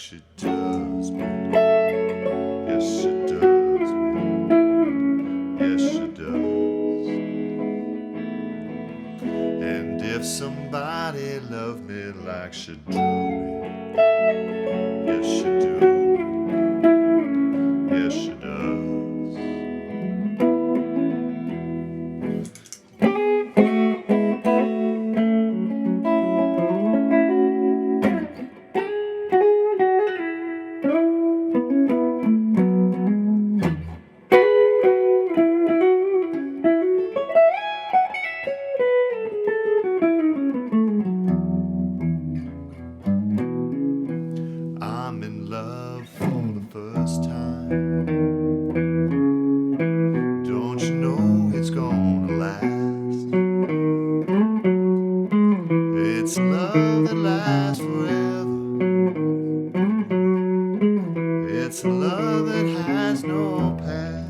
she does, man. Yes, she does, man. Yes, she does. And if somebody loved me like she do me, yes, she do. Yes, she does. I'm in love for the first time. Don't you know it's gonna last? It's love that lasts forever. It's a love that has no past.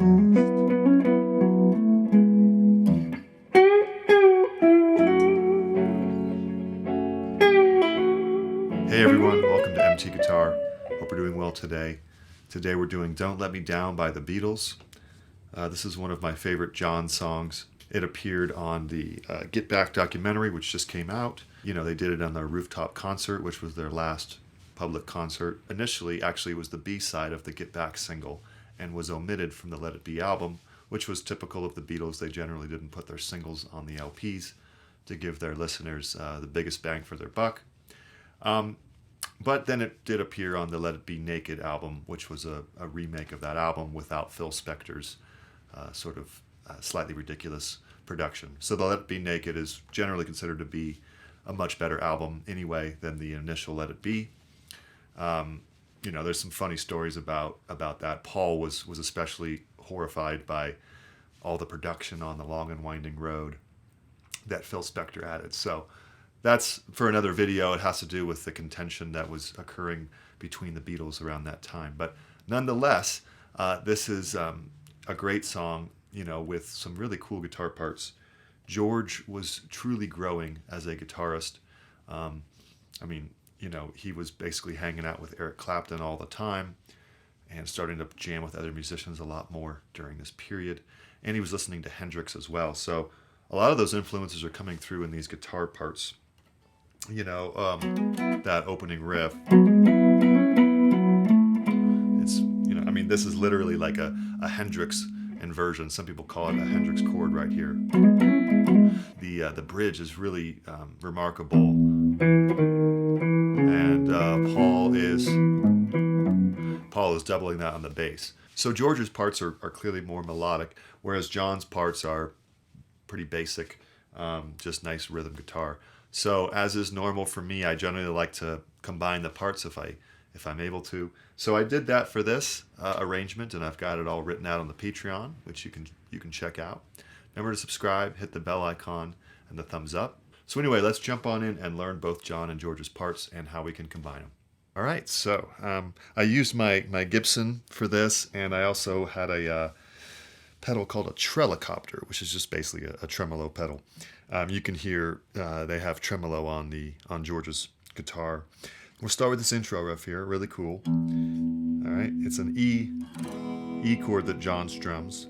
Hey everyone, welcome to MT Guitar. Hope we're doing well today. Today we're doing Don't Let Me Down by the Beatles. This is one of my favorite John songs. It appeared on the Get Back documentary, which just came out. You know, they did it on their rooftop concert, which was their last public concert. Initially, actually, it was the B-side of the Get Back single and was omitted from the Let It Be album, which was typical of the Beatles. They generally didn't put their singles on the LPs to give their listeners the biggest bang for their buck. But then it did appear on the Let It Be Naked album, which was a remake of that album without Phil Spector's slightly ridiculous production. So the Let It Be Naked is generally considered to be a much better album anyway than the initial Let It Be. You know, there's some funny stories about that. Paul was especially horrified by all the production on the Long and Winding Road that Phil Spector added. So that's for another video. It has to do with the contention that was occurring between the Beatles around that time. But nonetheless, this is a great song, you know, with some really cool guitar parts. George was truly growing as a guitarist. You know, he was basically hanging out with Eric Clapton all the time and starting to jam with other musicians a lot more during this period. And he was listening to Hendrix as well. So a lot of those influences are coming through in these guitar parts. You know, that opening riff. It's, you know, I mean, this is literally like a Hendrix inversion. Some people call it a Hendrix chord right here. The bridge is really remarkable. And Paul is doubling that on the bass. So George's parts are clearly more melodic, whereas John's parts are pretty basic, just nice rhythm guitar. So as is normal for me, I generally like to combine the parts if I'm able to. So I did that for this arrangement, and I've got it all written out on the Patreon, which you can check out. Remember to subscribe, hit the bell icon, and the thumbs up. So anyway, let's jump on in and learn both John and George's parts and how we can combine them. All right, so I used my Gibson for this, and I also had a pedal called a Trelicopter, which is just basically a tremolo pedal. You can hear they have tremolo on George's guitar. We'll start with this intro riff here, really cool. All right, it's an E chord that John strums,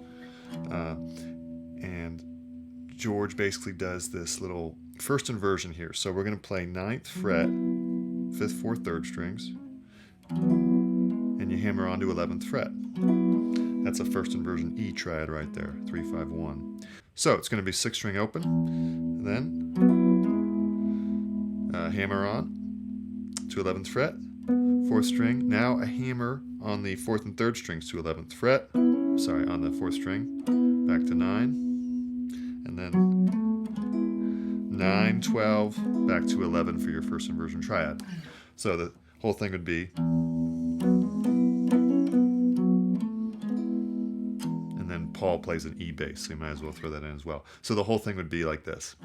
and George basically does this little first inversion here. So we're going to play 9th fret, 5th, 4th, 3rd strings, and you hammer onto 11th fret. That's a first inversion E triad right there, 3, 5, 1. So it's going to be 6th string open, then hammer on to 11th fret, 4th string. Now a hammer on the 4th and 3rd strings to 11th fret. Sorry, on the 4th string, back to 9, and then 9, 12, back to 11 for your first inversion triad. So the whole thing would be, and then Paul plays an E bass, so you might as well throw that in as well. So the whole thing would be like this.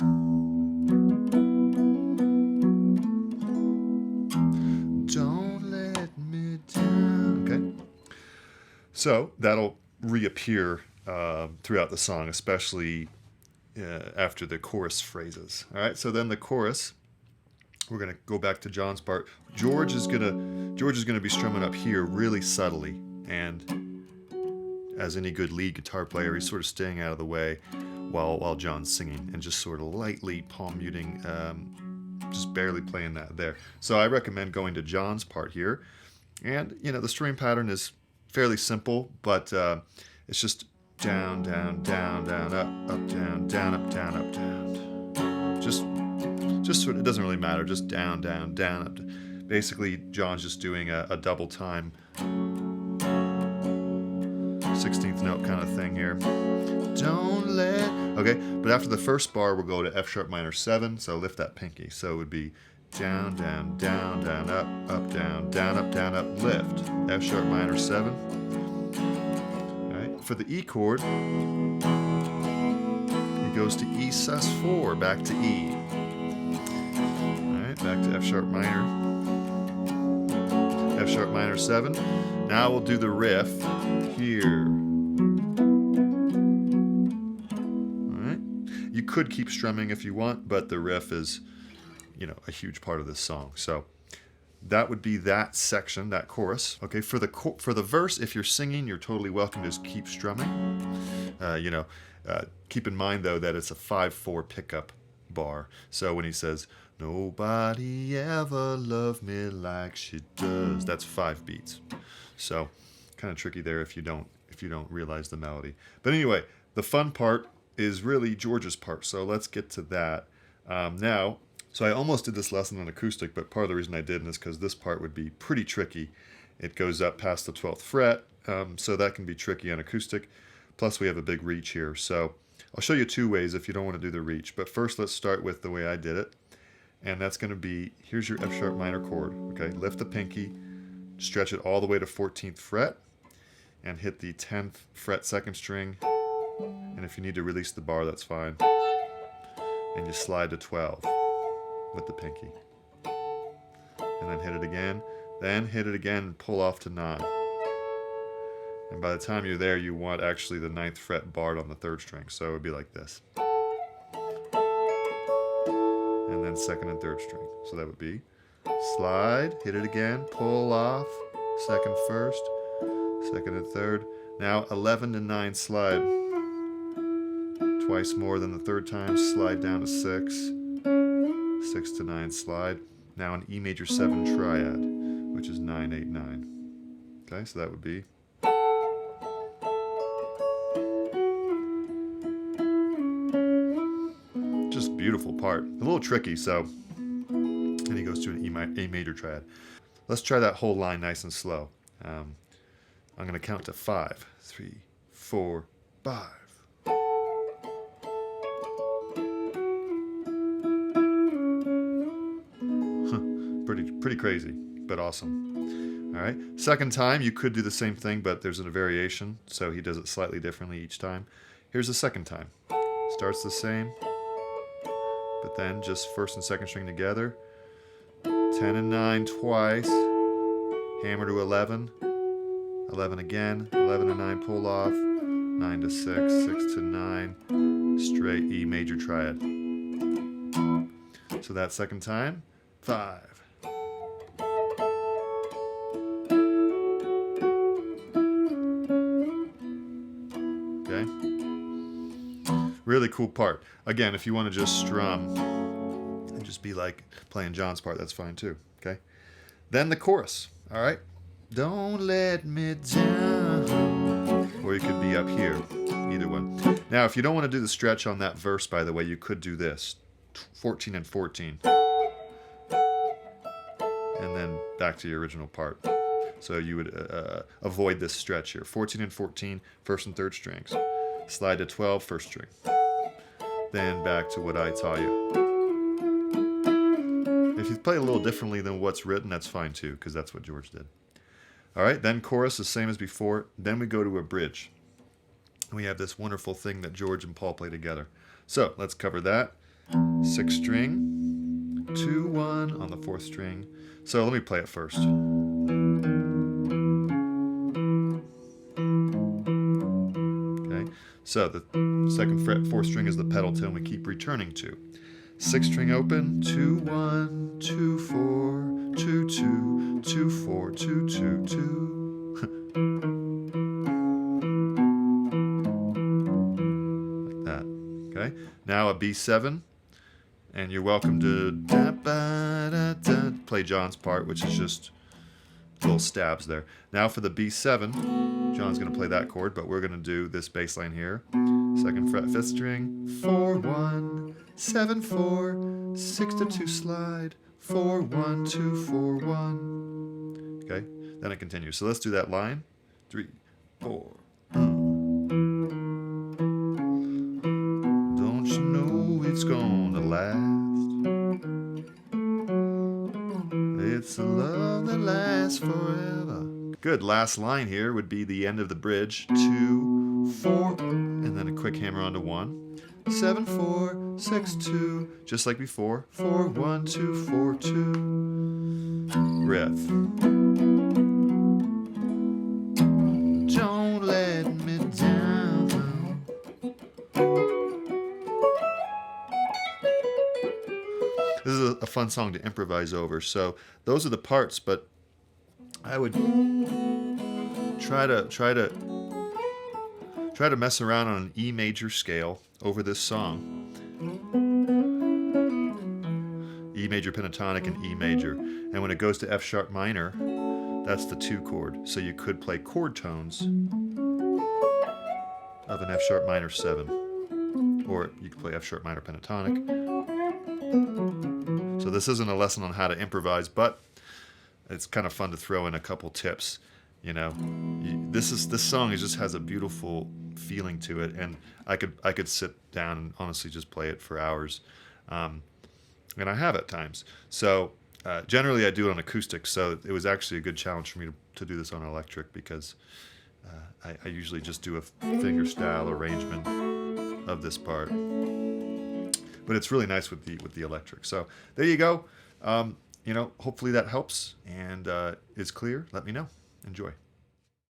Don't let me down. Okay. So that'll reappear throughout the song, especially after the chorus phrases. All right, so then the chorus, we're going to go back to John's part. George is going to George is going to be strumming up here really subtly, and as any good lead guitar player, he's sort of staying out of the way while John's singing and just sort of lightly palm muting, just barely playing that there. So I recommend going to John's part here. And, you know, the strumming pattern is fairly simple, but it's just down, down, down, down, up, down, down, up, down, up, down. Just sort of, it doesn't really matter, just down, down, down, up. Basically, John's just doing a double time 16th note kind of thing here. Don't let... Okay, but after the first bar, we'll go to F sharp minor 7, so lift that pinky. So it would be down, down, down, down, up, down, down, up, lift. F sharp minor 7. All right, for the E chord, it goes to E sus4, back to E. All right, back to F sharp minor. F sharp minor 7. Now we'll do the riff here. Alright. You could keep strumming if you want, but the riff is, you know, a huge part of this song. So that would be that section, that chorus. Okay, for the verse, if you're singing, you're totally welcome to just keep strumming. Keep in mind though that it's a 5/4 pickup bar. So when he says, "Nobody ever loved me like she does," that's 5 beats. So kind of tricky there if you don't realize the melody. But anyway, the fun part is really George's part. So let's get to that now. So I almost did this lesson on acoustic, but part of the reason I didn't is because this part would be pretty tricky. It goes up past the 12th fret, so that can be tricky on acoustic. Plus we have a big reach here. So I'll show you 2 ways if you don't want to do the reach. But first let's start with the way I did it. And that's going to be, here's your F sharp minor chord. Okay, lift the pinky, stretch it all the way to 14th fret, and hit the 10th fret 2nd string. And if you need to release the bar, that's fine. And you slide to 12 with the pinky. And then hit it again. Then hit it again and pull off to 9. And by the time you're there, you want actually the 9th fret barred on the 3rd string. So it would be like this. And then 2nd and 3rd string. So that would be slide, hit it again, pull off, 2nd, 1st, 2nd and 3rd. Now 11 to 9 slide. Twice more than the 3rd time, slide down to 6. 6 to 9 slide. Now an E major 7 triad, which is 9, 8, 9. Okay, so that would be. Just beautiful part. A little tricky, so. And he goes to an A major triad. Let's try that whole line nice and slow. I'm going to count to 5. 3, 4, 5. Pretty crazy, but awesome. All right. Second time, you could do the same thing, but there's a variation, so he does it slightly differently each time. Here's the second time. Starts the same, but then just 1st and 2nd string together. 10 and 9 twice. Hammer to 11. 11 again. 11 and 9 pull off. 9 to 6. 6 to 9. Straight E major triad. So that second time. 5. Okay. Really cool part. Again, if you want to just strum and just be like playing John's part, that's fine too. Okay. Then the chorus. All right. Don't let me down. Or you could be up here. Either one. Now, if you don't want to do the stretch on that verse, by the way, you could do this. 14 and 14. And then back to your original part. So you would avoid this stretch here. 14 and 14, 1st and 3rd strings. Slide to 12, 1st string. Then back to what I taught you. If you play a little differently than what's written, that's fine too, because that's what George did. All right, then chorus, the same as before. Then we go to a bridge. We have this wonderful thing that George and Paul play together. So let's cover that. 6th string, 2, 1 on the 4th string. So let me play it first. Okay, so the 2nd fret, 4th string is the pedal tone we keep returning to. 6th string open, 2, 1, 2, 4, 2 2 2 4 2 2 2. Like that. Okay. Now a B7, and you're welcome to play John's part, which is just little stabs there. Now for the B7, John's going to play that chord, but we're going to do this bass line here. 2nd fret, 5th string, 4 1 7 4 6 to 2 slide, 4 1 2 4 1. Okay, then it continues. So let's do that line. 3 4. Don't you know it's gonna last? It's a love that lasts forever. Good. Last line here would be the end of the bridge. 2 4, and then a quick hammer onto 1. 7 4 6 2, just like before. 4 1 2 4 2. Riff. Don't let me down. This is a fun song to improvise over. So those are the parts, but I would try to mess around on an E major scale over this song. E major pentatonic and E major. And when it goes to F sharp minor, that's the 2 chord. So you could play chord tones of an F sharp minor 7. Or you could play F sharp minor pentatonic. So this isn't a lesson on how to improvise, but it's kind of fun to throw in a couple tips. You know, this song just has a beautiful feeling to it, and I could sit down and honestly just play it for hours, and I have at times. So generally I do it on acoustic. So it was actually a good challenge for me to do this on electric, because I usually just do a finger style arrangement of this part. But it's really nice with the electric. So there you go. You know, hopefully that helps and is clear. Let me know. Enjoy.